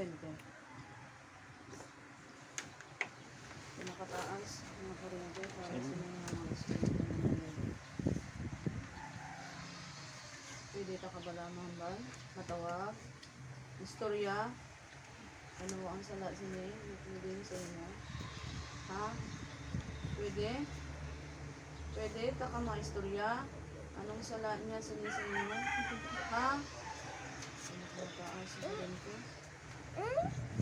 kuryente. Pinakataas ng kuryente para sa mga estudyante. Pwede ta kabalaman ba? Matawag. Istorya. Ano ang sala sini? Pwede sa inyo. Ha? Pwede? Pwede ta ka mga istorya. Anong sala niya sini sa inyo? Ha? Pinakataas ng kuryente.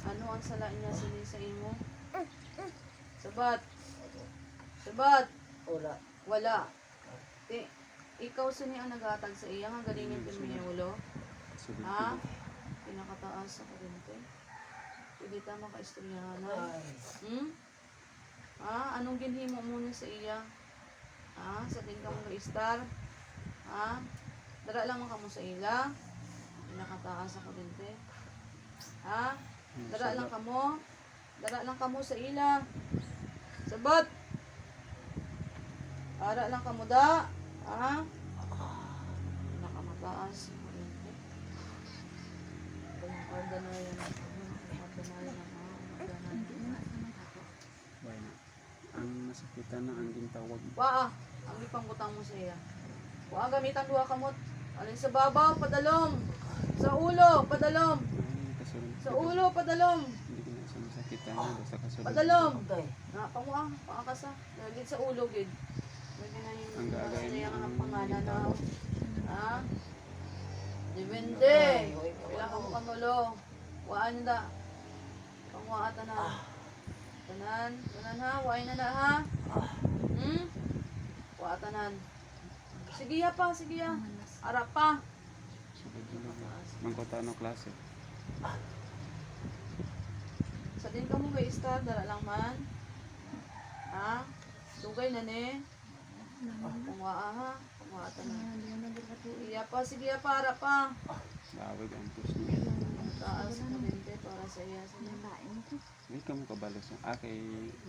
Ano ang sala niya sini sa inyo? Sabat. Sabat. Wala. Wala. Ikaw sini ang naghatag sa iya nga galingin pinmiyulo. Ha? Pinakataas sa kuryente. Pwede ta makaistoryahan. Ha? Anong ginhimo mo niya sa iya? Ha? Sa din ka mo ga-star? Ha? Dara lang man ka mo sa ila. Pinakataas sa kuryente. Ha? Dara lang ka mo. Dara lang ka mo sa ila. Sabat. Dara lang ka mo da. Ha? Pinakamataas sa kuryente. Kung ordinary na ang nasakitan na ang gintawag. Waa, ang ipangbutang mo sa iya. Waa, gamitan duha kamot. Alin sa babaw, padalom. Sa ulo, padalom. Ay, kasulod. Sa ulo, padalom. Hindi ko na siya nasakitan na doon sa kasulod. Padalom. Okay. Na, pamuang, paakasa. Lagit sa ulo, gid. Pwede na yung Ang gagawin sinayang mo ang ang pangalan na. gintawag. Ha? Depende. Kailangan mo kanulo. Waan nyo da. Pangwaa tanan. Tanan. Tanan ha. Wain na ha. Waa tanan. Sige ya pa. Sige ya. Arap pa. Mangkota ano klase? Sa din ka mo kay star. Dala lang man. Ha? Dugay na ni. Pangwaa ha. Pangwaa tanan. Sige ya pa. Sige ya pa. Arap pa. Lawag ang push niya. Taas mo dente para sa iya. Sa nalain. Hindi ka mo kabalos na. Kay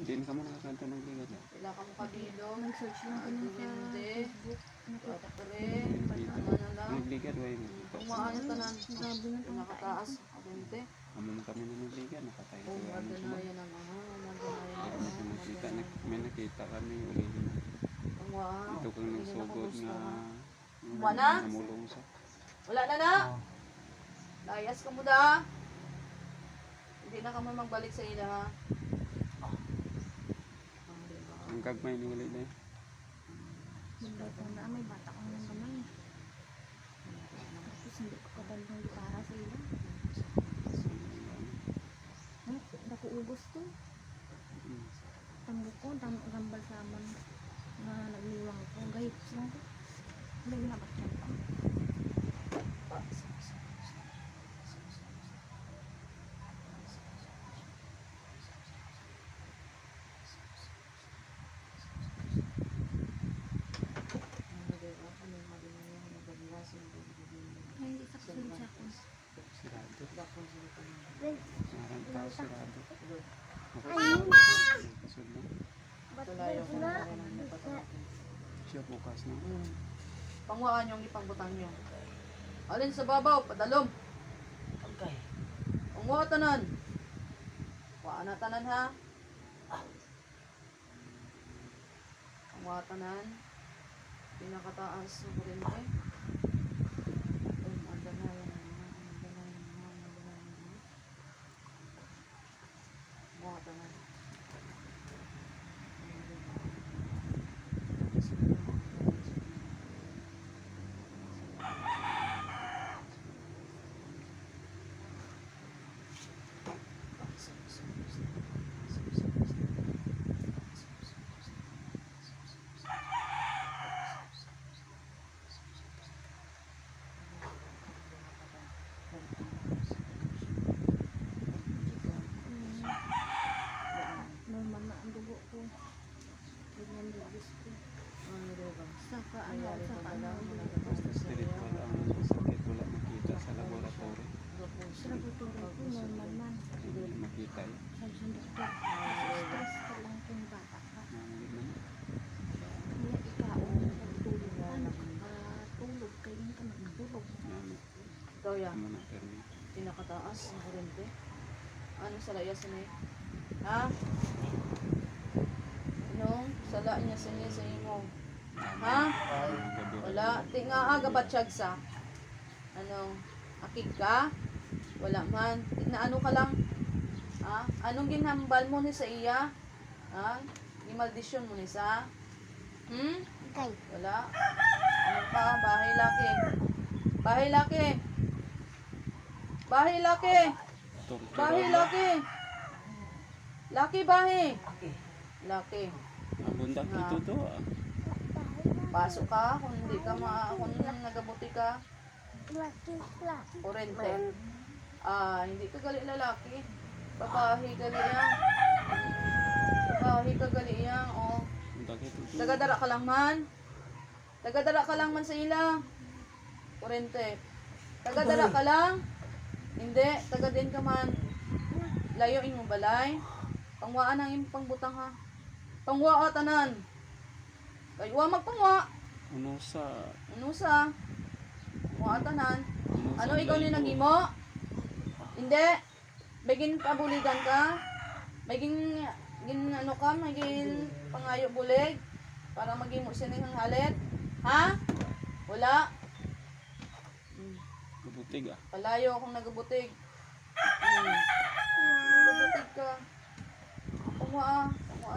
din ka mo nakakanto ng ligat na. Wala ka mo kabilong. Nag-search lang ko ng Dente. Facebook. Nakita ko. Pare. Ano na lang. Nagligat, way. Kumaan na tanan. Grabe na itong Nakataas. Dente. Amo na kami na nagligat, nakatay ko. Kung Ano siya? magdanayan ang ano. Magdanayan Kasi ang nakita, ano. may nakita kami uli. Ang wow. Ito kang nagsugod nga. Wala? Namulong sa. Wala na na. Layas ka mo da. Hindi na ka mo magbalik sa ila ha. Diba? Ang gagmay ni ulit na. Bunda ko na may bata ko ng kamay. Tapos hindi ko kabal ng gitara sa ila. Naku ubos to. Tanggap ko, gambal sa aman na nagliwang ko. Gayip lang ko. May ginabat yan pa. Ay, hindi sakto siya ako. Sirado. Ay, Marang tao sirado. Kasod na. Tulayo ko na rin ang napatawag. Siya bukas na. Pangwaan yung ipangbutang nyo. Alin sa babaw, padalom. Okay. Pangwa tanan. Waan na tanan ha. Pangwa tanan. Pinakataas ng kuryente. Pangwa tanan. normal na ang dugo ko. Ganyan dugis ko. Saka ano, saka ano ang dugo ko. Basta spiritual ang sakit. Wala makita sa laboratory. Sa laboratory ko, normal man. Hindi makita eh. Sabi sa doktor, stress ka lang kung bata ka. Hindi man. Kaya ikaw, nagtulog ka, nakatulog, kaya ka nagtulog. Yan. Ikaw yan. Amo na permi. Pinakataas ng kuryente. Ano sala iya sini? Ha? Anong sala niya sini sa imo? Ha? Wala. Di nga aga batsyag sa. Ano? Akig ka? Wala man. Na ano ka lang? Ha? Anong ginhambal mo ni sa iya? Ha? Gimaldisyon mo ni sa? Wala. Ano pa? Bahay laki. Bahay laki. Bahay laki. Bahay laki. Laki bahay. Laki. Abundak dito to ah. Pasok ka kung hindi ka kung nagabuti ka. Orente. Hindi ka gali lalaki. Babae gali yan. Babae ka gali yan. Oh. Abundak dito. Tagadara ka lang man. Tagadara ka lang man sa ila. Orente. Tagadara ka lang. Hindi. Taga din ka man. Layo imong balay. Pangwaan ang imong pangbutang ha. Pangwa tanan. Kay wa magpangwa. Ano sa Ano sa? Wa tanan. Ano ikaw ni nagimo? Hindi. Begin pabuligan ka. Begin ano ka, maging pangayo bulig para maging mo sining halit. Ha? Wala. kabutig ah. Palayo akong nagabutig. Nagabutig ka. Pangwa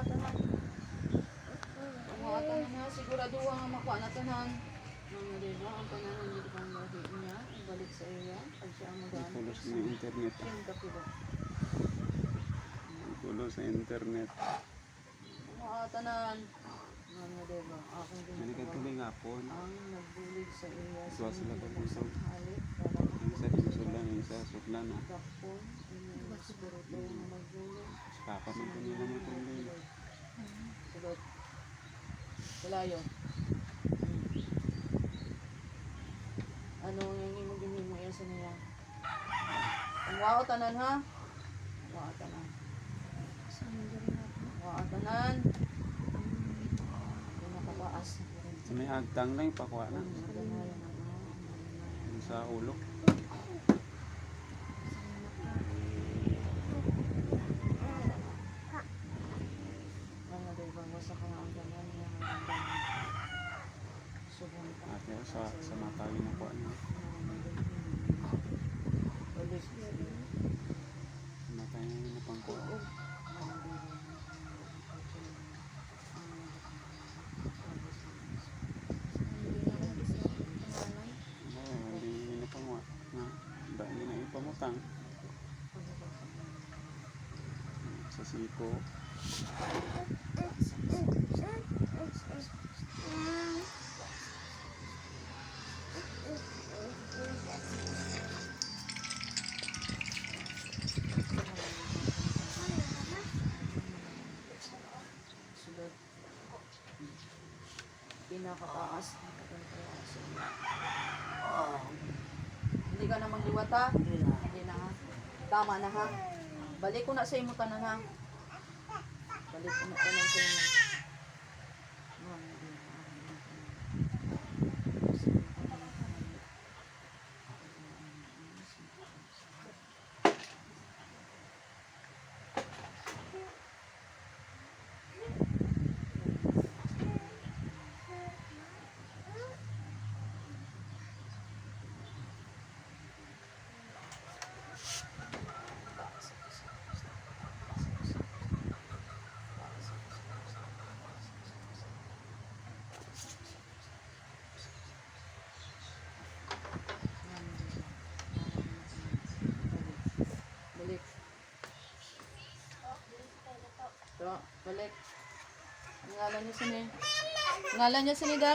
tanan. Pangwa tanan na. Sigurado nga makuha na tanan. Mga diba, ang tanan hindi kang lahi niya. Balik sa iya. Pag siya ang May magaan. pulos na internet ah. Siyem ka pila. May pulos na internet. Mga tanan. Mga diba, akong Ano ka ginagawa. tuloy nga po. Ang nagbulig sa iya. Tuwa sila ka dito. Halit. Para Yung isa sinusulan, yung isa suklan ah. makapon. Ang spirito na nagbulig. Papa man po nila mo tuloy. Sulot. Walayo. Ano yung imo ginhimo iya sa niya? Ang wao tanan ha? Wao tanan. Wao tanan. Pinakabaas na po rin. Sa may agtang lang, pakuha na. Ganayan na mga. Yung sa ulo. Mga diba, basta ka nga ang ganyan niya. Subong ka. Ate, sa mata yun ako ano. Ulit. Sa mata yun yung napangkuha. Hindi napangwa. Hindi na ipamutang. Sa siko. Sulod. Pinakataas. Hindi ka na magliwat ha? Hindi na ha? Tama na ha? Balik ko na sa imo tanan ha? Balik ko na tanan sa imo. Balik. Ito, balik. Ngalan niya sini. Ngalan niya sini, guys.